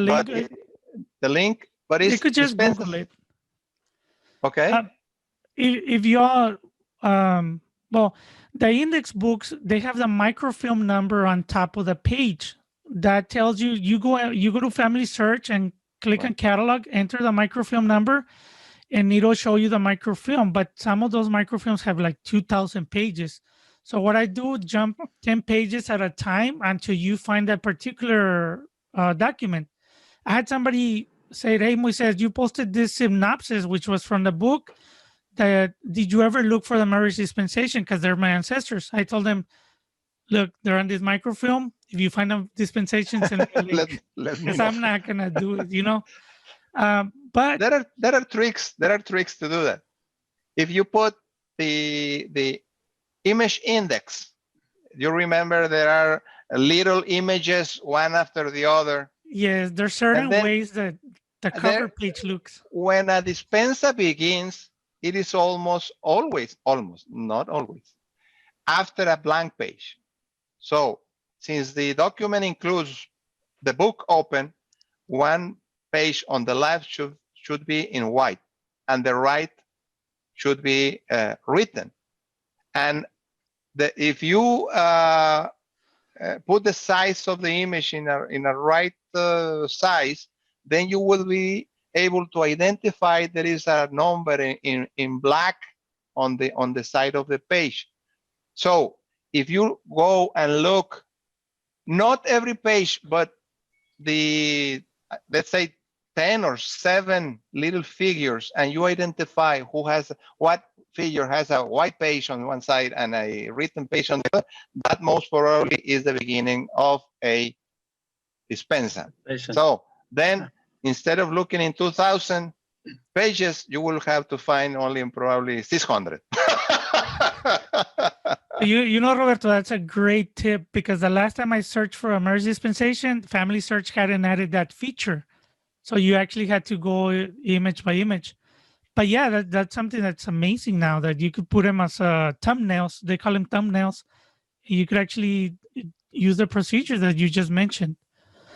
link. But it's, you could just Dispensas. Google it. Okay. If you are, well, the index books, they have the microfilm number on top of the page that tells you. You go to Family Search and click on catalog, enter the microfilm number, and it'll show you the microfilm. But some of those microfilms have like 2,000 pages. So what I do, jump 10 pages at a time until you find that particular document. I had somebody say, "Hey, Moises, you posted this synopsis, which was from the book. Did you ever look for the marriage dispensation? Because they're my ancestors." I told them, "Look, they're on this microfilm. If you find them dispensations, and because I'm not gonna do it, you know." But there are tricks. There are tricks to do that. If you put the image index, you remember there are little images one after the other. Yes, there's certain ways that the cover page looks. When a dispensa begins, it is almost not always, after a blank page. So since the document includes the book open, one page on the left should be in white, and the right should be written. And if you put the size of the image in a right size, then you will be able to identify there is a number in black on the side of the page. So if you go and look, not every page, but let's say 10 or 7 little figures, and you identify what figure has a white page on one side and a written page on the other, that most probably is the beginning of a dispensa. So then, instead of looking in 2,000 pages, you will have to find only in probably 600. You know, Roberto, that's a great tip, because the last time I searched for a marriage dispensation, Family Search hadn't added that feature. So you actually had to go image by image. But yeah, that's something that's amazing now, that you could put them as thumbnails. They call them thumbnails. You could actually use the procedure that you just mentioned.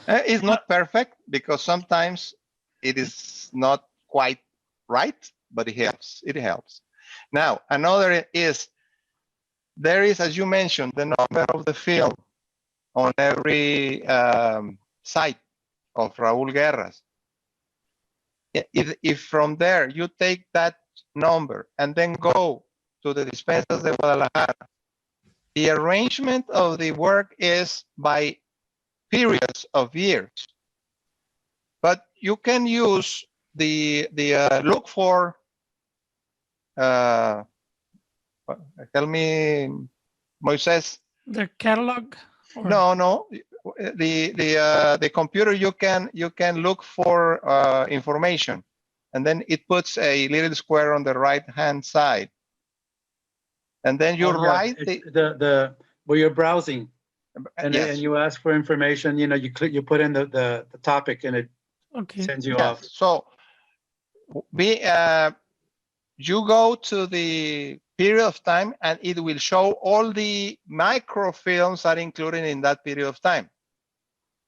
It's not perfect, because sometimes it is not quite right, but it helps. It helps. Now, another is, there is, as you mentioned, the number of the film on every site of Raúl Guerra's. If from there you take that number and then go to the Dispensas de Guadalajara, the arrangement of the work is by periods of years. But you can use the look for, tell me, Moises. The catalog? Or? No. The computer, you can look for information, and then it puts a little square on the right hand side, and then you write the where you're browsing, and, yes. and you ask for information. You know, you click, you put in the topic, and it sends you off. So you go to the period of time, and it will show all the microfilms are included in that period of time,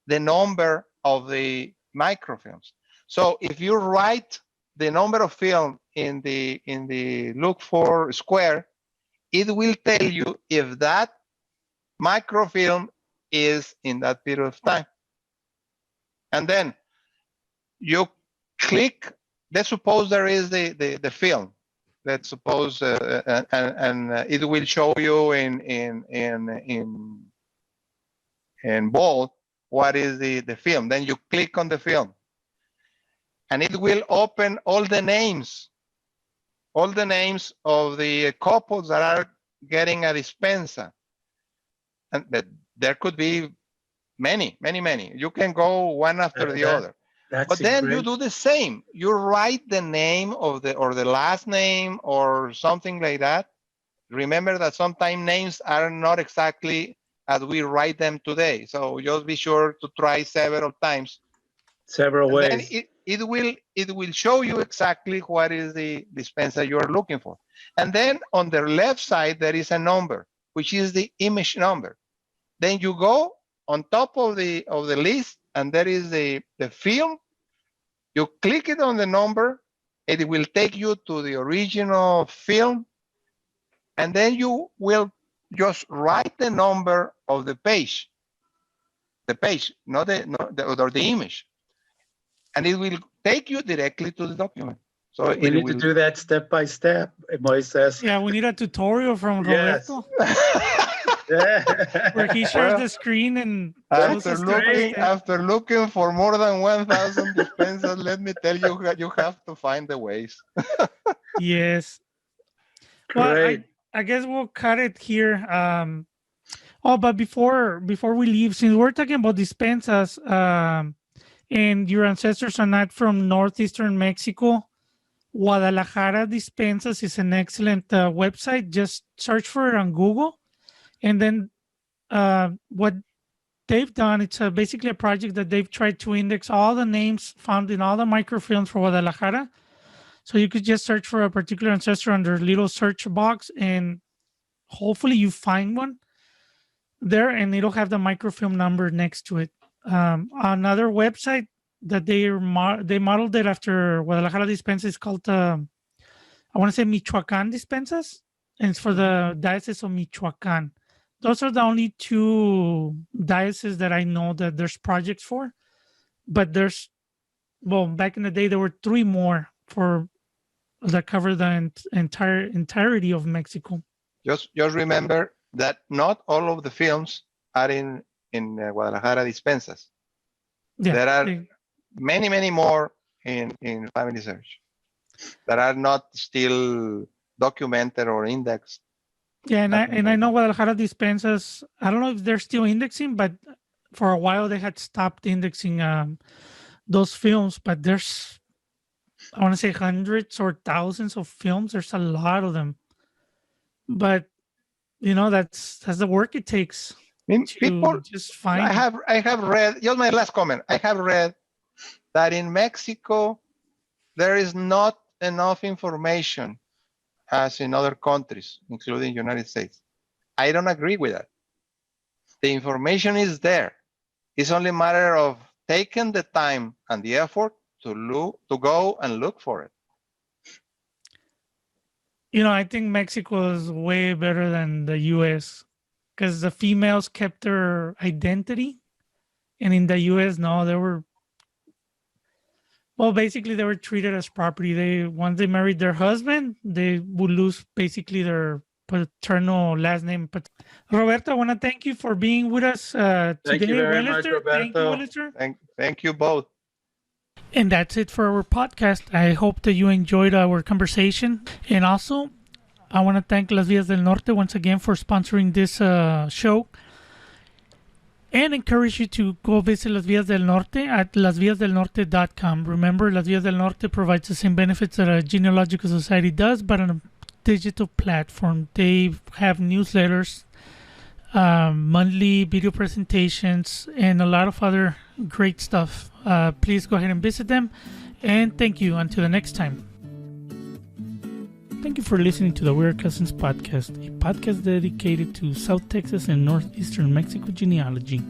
the number of the microfilms. So if you write the number of film in the look for square, it will tell you if that microfilm is in that period of time. And then you click, let's suppose there is the film. Let's suppose, and it will show you in bold what is the film. Then you click on the film, and it will open all the names of the couples that are getting a dispensa. And there could be many. You can go one after the other. But then you do the same. You write the name or the last name or something like that. Remember that sometimes names are not exactly as we write them today. So just be sure to try several times. Several ways. Then it will show you exactly what is the dispenser you are looking for. And then on the left side, there is a number, which is the image number. Then you go on top of the list, and there is the film. You click it on the number, it will take you to the original film, and then you will just write the number of the page, not the image, and it will take you directly to the document. So we need to do that step by step, Moises. Yeah, we need a tutorial from Roberto. Where he shares the screen and after looking for more than 1,000 dispensers, let me tell you, you have to find the ways. Yes. Well, I guess we'll cut it here. But before we leave, since we're talking about dispensas, and your ancestors are not from Northeastern Mexico, Guadalajara Dispensas is an excellent website. Just search for it on Google. And then what they've done, it's basically a project that they've tried to index all the names found in all the microfilms for Guadalajara. So you could just search for a particular ancestor under little search box, and hopefully you find one there, and it'll have the microfilm number next to it. Another website that they modeled it after Guadalajara Dispensas is called, I want to say Michoacán Dispensas, and it's for the Diocese of Michoacán. Those are the only two dioceses that I know that there's projects for. But back in the day, there were 3 more that cover the entirety of Mexico. Just remember that not all of the films are in Guadalajara Dispensas. Yeah, there are many more in Family Search that are not still documented or indexed. Yeah, and I know Guadalajara Dispensas, I don't know if they're still indexing, but for a while they had stopped indexing those films. But there's, I want to say, hundreds or thousands of films. There's a lot of them. But, that's the work it takes. People just find. I have read, just my last comment, I have read that in Mexico, there is not enough information as in other countries, including the United States. I don't agree with that. The information is there. It's only a matter of taking the time and the effort to go and look for it. I think Mexico is way better than the U.S. because the females kept their identity. And in the U.S., no, they were treated as property. Once they married their husband, they would lose basically their paternal last name. But Roberto, I want to thank you for being with us today. Thank you very much, Roberto. Thank you both. And that's it for our podcast. I hope that you enjoyed our conversation. And also, I want to thank Las Villas del Norte once again for sponsoring this show. And encourage you to go visit Las Villas del Norte at lasvillasdelnorte.com. Remember, Las Villas del Norte provides the same benefits that a genealogical society does, but on a digital platform. They have newsletters, monthly video presentations, and a lot of other great stuff. Please go ahead and visit them. And thank you. Until the next time. Thank you for listening to the Weird Cousins podcast, a podcast dedicated to South Texas and Northeastern Mexico genealogy.